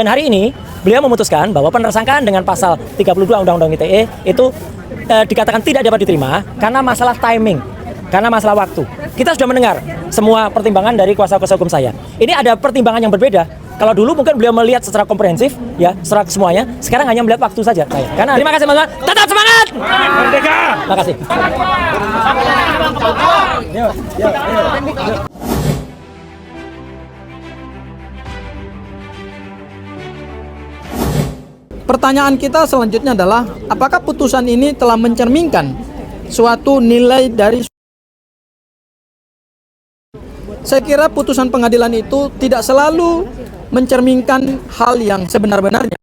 Dan hari ini beliau memutuskan bahwa penersangkaan dengan pasal 32 Undang-Undang ITE itu dikatakan tidak dapat diterima karena masalah timing, karena masalah waktu. Kita sudah mendengar semua pertimbangan dari kuasa-kuasa hukum saya. Ini ada pertimbangan yang berbeda. Kalau dulu mungkin beliau melihat secara komprehensif, ya, secara semuanya. Sekarang hanya melihat waktu saja. Karena terima kasih teman-teman. Tetap semangat. Merdeka. Terima kasih. Pertanyaan kita selanjutnya adalah, apakah putusan ini telah mencerminkan suatu nilai dari... Saya kira putusan pengadilan itu tidak selalu mencerminkan hal yang sebenar-benarnya.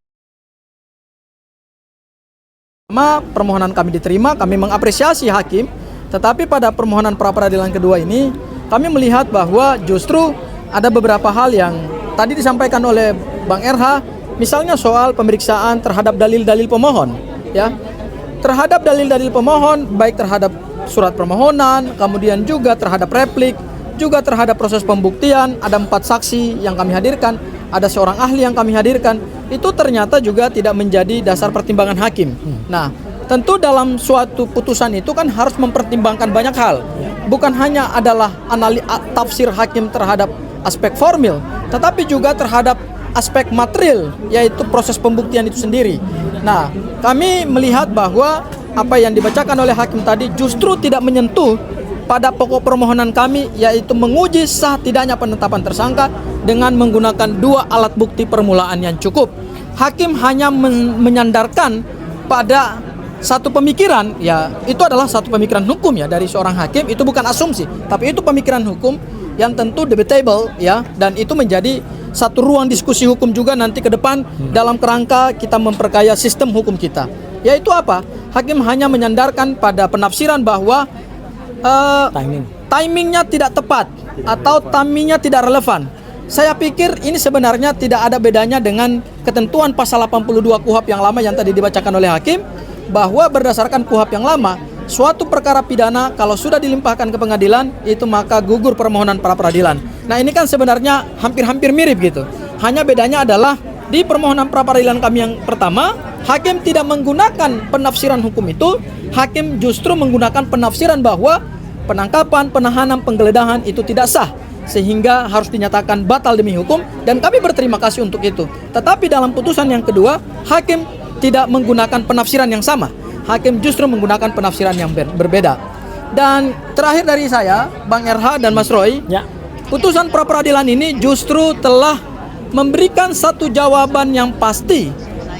Permohonan kami diterima, kami mengapresiasi hakim, tetapi pada permohonan pra-peradilan kedua ini, kami melihat bahwa justru ada beberapa hal yang tadi disampaikan oleh Bang RH, misalnya soal pemeriksaan terhadap dalil-dalil pemohon, ya. Terhadap dalil-dalil pemohon, baik terhadap surat permohonan, kemudian juga terhadap replik, juga terhadap proses pembuktian, ada 4 saksi yang kami hadirkan, ada seorang ahli yang kami hadirkan, itu ternyata juga tidak menjadi dasar pertimbangan hakim. Nah, tentu dalam suatu putusan itu kan harus mempertimbangkan banyak hal. Bukan hanya adalah tafsir hakim terhadap aspek formil, tetapi juga terhadap aspek material, yaitu proses pembuktian itu sendiri. Nah, kami melihat bahwa apa yang dibacakan oleh hakim tadi justru tidak menyentuh pada pokok permohonan kami, yaitu menguji sah tidaknya penetapan tersangka dengan menggunakan 2 alat bukti permulaan yang cukup. Hakim hanya menyandarkan pada satu pemikiran, ya itu adalah satu pemikiran hukum ya dari seorang hakim, itu bukan asumsi, tapi itu pemikiran hukum yang tentu debatable ya, dan itu menjadi satu ruang diskusi hukum juga nanti ke depan dalam kerangka kita memperkaya sistem hukum kita. Yaitu apa? Hakim hanya menyandarkan pada penafsiran bahwa timingnya tidak tepat atau timingnya tidak relevan. Saya pikir ini sebenarnya tidak ada bedanya dengan ketentuan pasal 82 KUHP yang lama yang tadi dibacakan oleh hakim, bahwa berdasarkan KUHP yang lama, suatu perkara pidana kalau sudah dilimpahkan ke pengadilan itu maka gugur permohonan pra peradilan. Nah, ini kan sebenarnya hampir-hampir mirip gitu. Hanya bedanya adalah di permohonan pra peradilan kami yang pertama, hakim tidak menggunakan penafsiran hukum itu, hakim justru menggunakan penafsiran bahwa penangkapan, penahanan, penggeledahan itu tidak sah, sehingga harus dinyatakan batal demi hukum, dan kami berterima kasih untuk itu. Tetapi dalam putusan yang kedua, hakim tidak menggunakan penafsiran yang sama. Hakim justru menggunakan penafsiran yang berbeda. Dan terakhir dari saya, Bang RH dan Mas Roy, ya, putusan pra peradilan ini justru telah memberikan satu jawaban yang pasti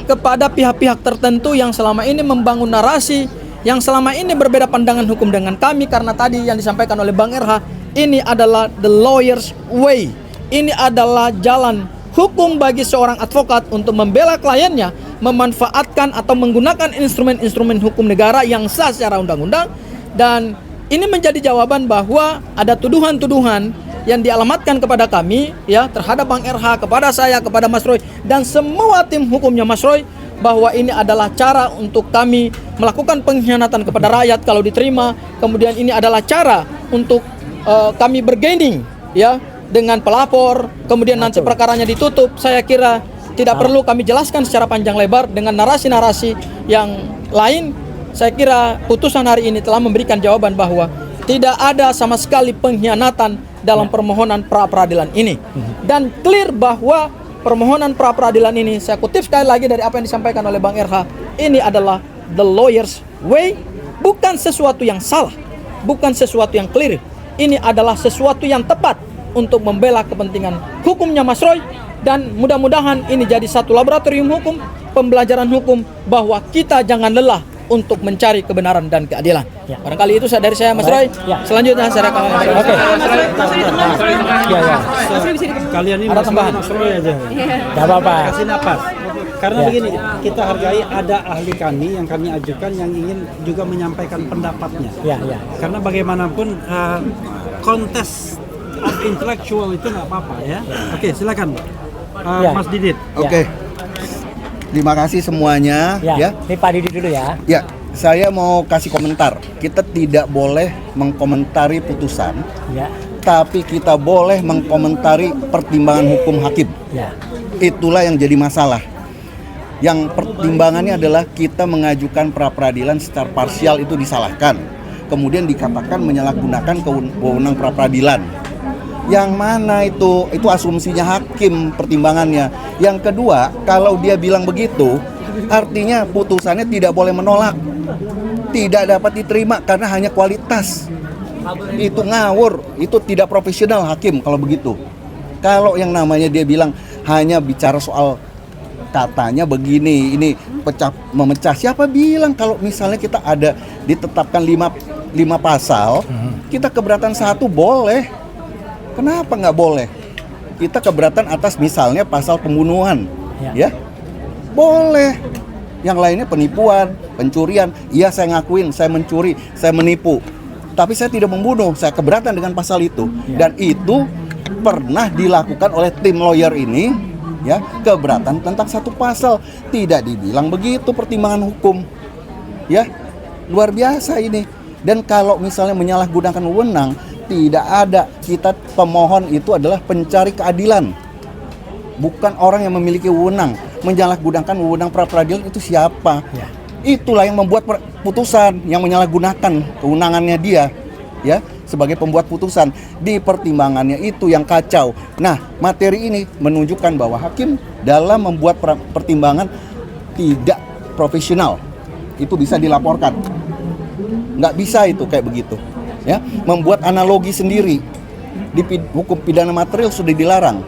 kepada pihak-pihak tertentu yang selama ini membangun narasi, yang selama ini berbeda pandangan hukum dengan kami, karena tadi yang disampaikan oleh Bang RH, ini adalah the lawyer's way. Ini adalah jalan hukum bagi seorang advokat untuk membela kliennya, memanfaatkan atau menggunakan instrumen-instrumen hukum negara yang sah secara undang-undang. Dan ini menjadi jawaban bahwa ada tuduhan-tuduhan yang dialamatkan kepada kami, ya, terhadap Bang RH, kepada saya, kepada Mas Roy, dan semua tim hukumnya Mas Roy, bahwa ini adalah cara untuk kami melakukan pengkhianatan kepada rakyat kalau diterima. Kemudian ini adalah cara untuk kami bergaining, ya, dengan pelapor. Kemudian nanti perkaranya ditutup. Saya kira tidak perlu kami jelaskan secara panjang lebar dengan narasi-narasi yang lain. Saya kira putusan hari ini telah memberikan jawaban bahwa tidak ada sama sekali pengkhianatan dalam permohonan pra peradilan ini. Dan clear bahwa permohonan pra peradilan ini, saya kutip sekali lagi dari apa yang disampaikan oleh Bang RH, ini adalah the lawyer's way, bukan sesuatu yang salah, bukan sesuatu yang clear. Ini adalah sesuatu yang tepat untuk membela kepentingan hukumnya Mas Roy, dan mudah-mudahan ini jadi satu laboratorium hukum, pembelajaran hukum, bahwa kita jangan lelah untuk mencari kebenaran dan keadilan. Ya. Barangkali itu dari saya, Mas Roy. Ya. Selanjutnya saya akan Oke. Ya. Kalian ini ada tambahan Mas Roy aja. Gak apa-apa. Kasih napas. Karena begini, kita hargai ada ahli kami yang kami ajukan yang ingin juga menyampaikan pendapatnya. Ya. Karena bagaimanapun kontes of intellectual itu nggak apa-apa ya. Oke, silakan. Mas Didit. Oke. Terima kasih semuanya. Ya. Ini Pak Didi dulu ya. Ya, saya mau kasih komentar. Kita tidak boleh mengkomentari putusan, Ya. tapi kita boleh mengkomentari pertimbangan hukum hakim. Ya. Itulah yang jadi masalah. Yang pertimbangannya adalah kita mengajukan pra-peradilan secara parsial itu disalahkan. Kemudian dikatakan menyalahgunakan wewenang pra-peradilan. Yang mana itu asumsinya hakim pertimbangannya. Yang kedua, kalau dia bilang begitu, artinya putusannya tidak boleh menolak. Tidak dapat diterima karena hanya kualitas. Itu ngawur, itu tidak profesional hakim kalau begitu. Kalau yang namanya dia bilang hanya bicara soal katanya begini, ini memecah. Siapa bilang kalau misalnya kita ada ditetapkan 5 pasal, kita keberatan 1 boleh. Kenapa nggak boleh? Kita keberatan atas misalnya pasal pembunuhan, ya boleh. Yang lainnya penipuan, pencurian. Iya saya ngakuin, saya mencuri, saya menipu. Tapi saya tidak membunuh, saya keberatan dengan pasal itu. Dan itu pernah dilakukan oleh tim lawyer ini, ya, keberatan tentang 1 pasal. Tidak dibilang begitu pertimbangan hukum, ya, luar biasa ini. Dan kalau misalnya menyalahgunakan wewenang, tidak ada. Kita pemohon itu adalah pencari keadilan, bukan orang yang memiliki wewenang. Menyalahgunakan wewenang pra-peradilan itu siapa? Itulah yang membuat putusan, yang menyalahgunakan kewenangannya dia, ya, sebagai pembuat putusan. Di pertimbangannya itu yang kacau. Nah, materi ini menunjukkan bahwa hakim dalam membuat pertimbangan tidak profesional. Itu bisa dilaporkan. Nggak bisa itu kayak begitu, ya. Membuat analogi sendiri. Di hukum pidana material sudah dilarang.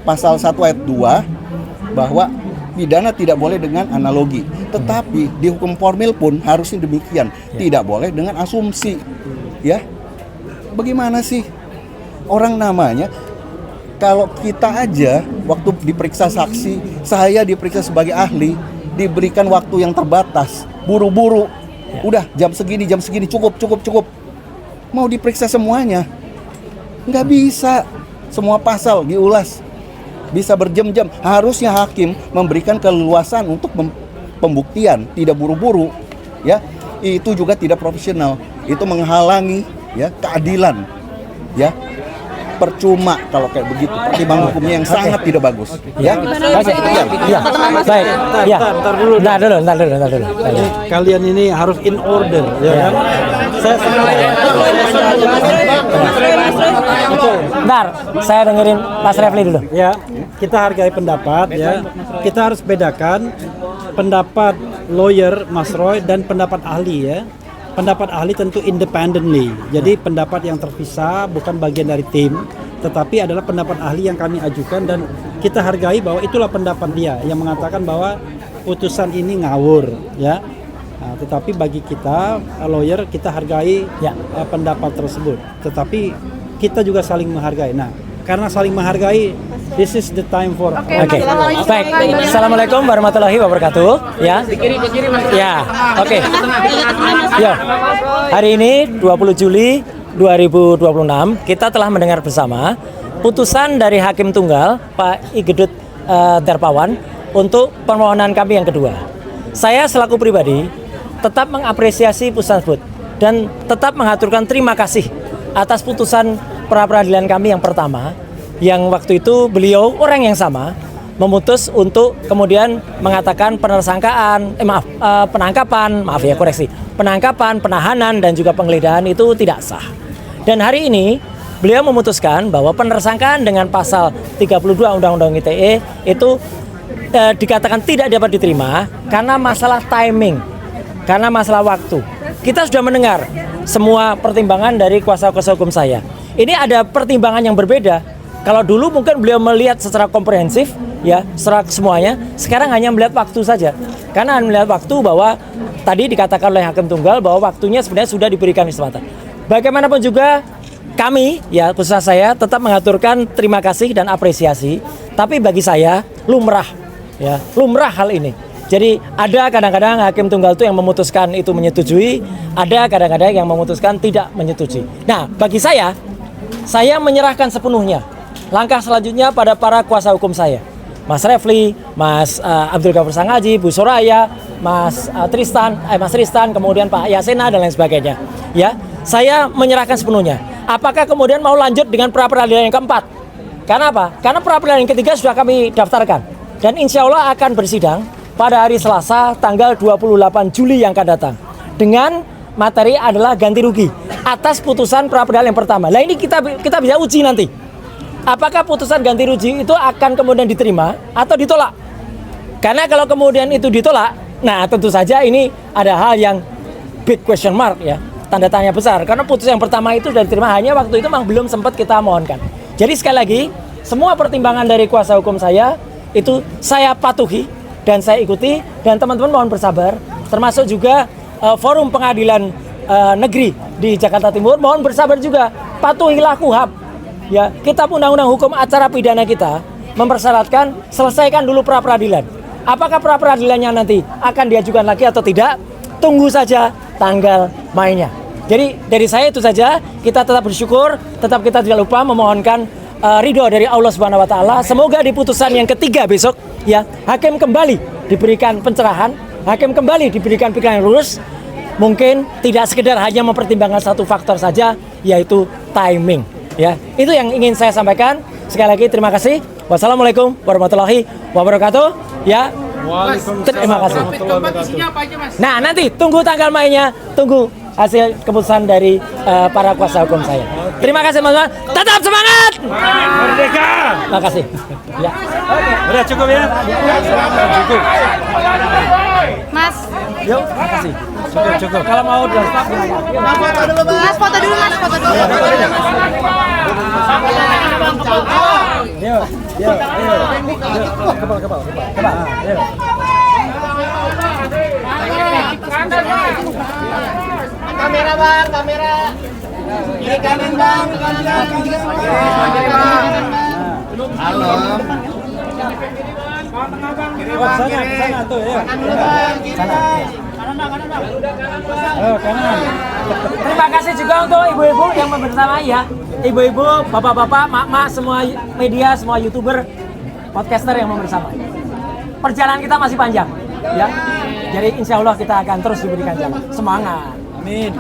Pasal 1 ayat 2 bahwa pidana tidak boleh dengan analogi. Tetapi di hukum formil pun harusnya demikian. Tidak boleh dengan asumsi, ya. Bagaimana sih orang namanya? Kalau kita aja waktu diperiksa saksi, saya diperiksa sebagai ahli, diberikan waktu yang terbatas, buru-buru. Udah jam segini cukup. Mau diperiksa semuanya, nggak bisa. Semua pasal diulas, bisa berjam-jam. Harusnya hakim memberikan keleluasan untuk pembuktian, tidak buru-buru, ya. Itu juga tidak profesional. Itu menghalangi, ya, keadilan, ya. Percuma kalau kayak begitu. Pertimbangan hukumnya yang sangat tidak bagus, ya. Baik. Ya. Ntar dulu. Ntar dulu. Kalian ini harus in order, ya kan? Bentar, saya dengerin Mas Refli dulu. Ya, kita hargai pendapat, ya. Kita harus bedakan pendapat lawyer Mas Roy dan pendapat ahli, ya. Pendapat ahli tentu independently. Jadi pendapat yang terpisah, bukan bagian dari tim, tetapi adalah pendapat ahli yang kami ajukan dan kita hargai bahwa itulah pendapat dia yang mengatakan bahwa putusan ini ngawur, ya. Nah, tetapi bagi kita lawyer, kita hargai pendapat tersebut. Tetapi kita juga saling menghargai. Nah, karena saling menghargai, this is the time for. Oke. Baik. Assalamualaikum warahmatullahi wabarakatuh. Ya. Ya. Oke. Ya. Hari ini 20 Juli 2026 kita telah mendengar bersama putusan dari Hakim Tunggal Pak Igedut Darpawan untuk permohonan kami yang kedua. Saya selaku pribadi tetap mengapresiasi putusan tersebut dan tetap mengaturkan terima kasih atas putusan pra-peradilan kami yang pertama, yang waktu itu beliau orang yang sama memutus untuk kemudian mengatakan penangkapan, penahanan dan juga penggeledahan itu tidak sah. Dan hari ini beliau memutuskan bahwa penersangkaan dengan pasal 32 Undang-Undang ITE itu dikatakan tidak dapat diterima karena masalah timing, karena masalah waktu. Kita sudah mendengar semua pertimbangan dari kuasa-kuasa hukum saya. Ini ada pertimbangan yang berbeda. Kalau dulu mungkin beliau melihat secara komprehensif, ya, secara semuanya. Sekarang hanya melihat waktu saja. Karena melihat waktu bahwa tadi dikatakan oleh Hakim Tunggal bahwa waktunya sebenarnya sudah diberikan kesempatan. Bagaimanapun juga kami, ya, khususnya saya tetap mengaturkan terima kasih dan apresiasi. Tapi bagi saya lumrah, ya, lumrah hal ini. Jadi ada kadang-kadang Hakim Tunggal itu yang memutuskan itu menyetujui, ada kadang-kadang yang memutuskan tidak menyetujui. Nah, bagi saya menyerahkan sepenuhnya. Langkah selanjutnya pada para kuasa hukum saya, Mas Refli, Mas Abdul Ghafur Sangaji, Bu Soraya, Mas Tristan, kemudian Pak Yasena dan lain sebagainya. Ya, saya menyerahkan sepenuhnya. Apakah kemudian mau lanjut dengan pra-peradilan yang keempat? Karena apa? Karena pra peradilan yang ketiga sudah kami daftarkan dan insya Allah akan bersidang pada hari Selasa tanggal 28 Juli yang akan datang dengan materi adalah ganti rugi atas putusan pra peradilan yang pertama. Nah ini kita bisa uji nanti. Apakah putusan ganti rugi itu akan kemudian diterima atau ditolak? Karena kalau kemudian itu ditolak, nah tentu saja ini ada hal yang big question mark ya, tanda tanya besar. Karena putusan yang pertama itu sudah diterima, hanya waktu itu memang belum sempat kita mohonkan. Jadi sekali lagi, semua pertimbangan dari kuasa hukum saya itu saya patuhi dan saya ikuti, dan teman-teman mohon bersabar, termasuk juga forum pengadilan negeri di Jakarta Timur mohon bersabar juga, patuhilah KUHP. Ya, kitab undang-undang hukum acara pidana kita mempersyaratkan selesaikan dulu pra peradilan. Apakah pra peradilannya nanti akan diajukan lagi atau tidak? Tunggu saja tanggal mainnya. Jadi dari saya itu saja, kita tetap bersyukur, tetap kita tidak lupa memohonkan ridho dari Allah Subhanahu wa taala. Semoga di putusan yang ketiga besok ya, hakim kembali diberikan pencerahan, hakim kembali diberikan pikiran yang lurus. Mungkin tidak sekedar hanya mempertimbangkan satu faktor saja, yaitu timing. Ya, itu yang ingin saya sampaikan. Sekali lagi terima kasih. Wassalamualaikum warahmatullahi wabarakatuh. Ya, terima kasih. Nah, nanti tunggu tanggal mainnya, tunggu hasil keputusan dari para kuasa hukum saya. Terima kasih teman-teman. Tetap semangat. Merdeka. Terima kasih. Ya. Udah cukup ya? Cukup. Mas, Yuk, terima kasih. Cukup. Kalau mau udah stop silakan. Mas foto dulu, Mas foto dulu. Yuk, yuk, yuk. Kepal. Yuk. Kamera bang, kamera. Kiri kanan bang, halo. Sana tuh ya. Kanan. Terima kasih juga untuk ibu-ibu yang membersamai ya. Ibu-ibu, bapak-bapak, mak-mak, semua media, semua YouTuber, podcaster yang membersamai. Perjalanan kita masih panjang ya. Jadi insya Allah kita akan terus diberikan jalan. Semangat. Amin.